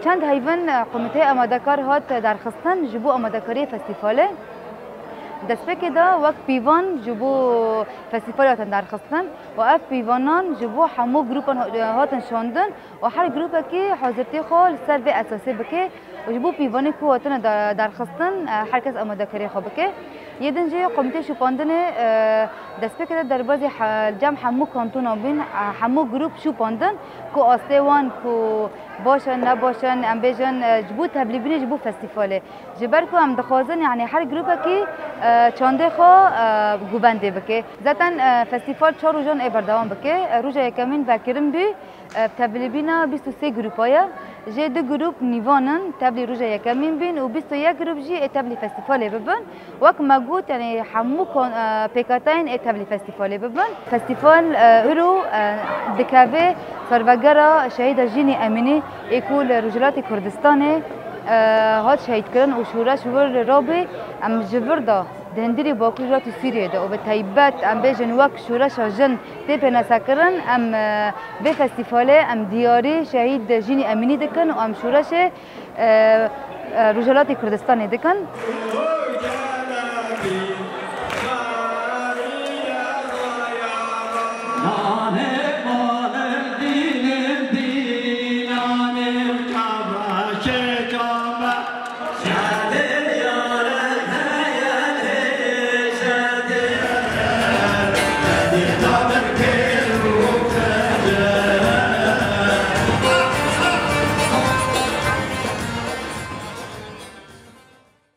چند هیون قومتی آمادهکار هات در خستن جبو آمادهکاری فستیواله دست که دا وقت پیوان جبو فستیوال هاتن در خستن و اف پیوانان جبو همو گروپ هاتن شاندن و هر گروپ که حاضرتی خال سر به اساسی بکه و جبو پیوانی که هاتن در خستن هر کس آمادهکاری خواه بکه یه دنجه قومتی شوپاندن دست که در بازی جمع همو کانتون آبین همو گروپ شوپاندن که آسته وان که باشن نباشن ام بیجن جبو تبلیبین جبو فستیواله جبر که هم دخوازن یعنی هر گروپ که چانده خواه گوبنده بکه ذاتن فستیوال 4 روزان بردوام بکه روز یکمین بکرم بی تبلیبینا 23 گروپایا جه 2 گروپ نیوانن تبلی روز یکمین بین و 21 گروپ جی تبلی فستیواله ببن وقت مگوت یعنی همو پیکاتین تبلی فستیواله ببن فستیوال اورو دکاوه سربگرا شهید جینی امینی اکول رجلات کردستانه هات شهید کردن و شورش ور رابه ام جوردا دهندری باکو جات سوریه ده و به تایبت ام بیجن وقت شورش جن تیپ نسکرن ام به فستیواله ام دیاری شهید جینی امینی دکن و ام شورش رجلات کردستانه دکن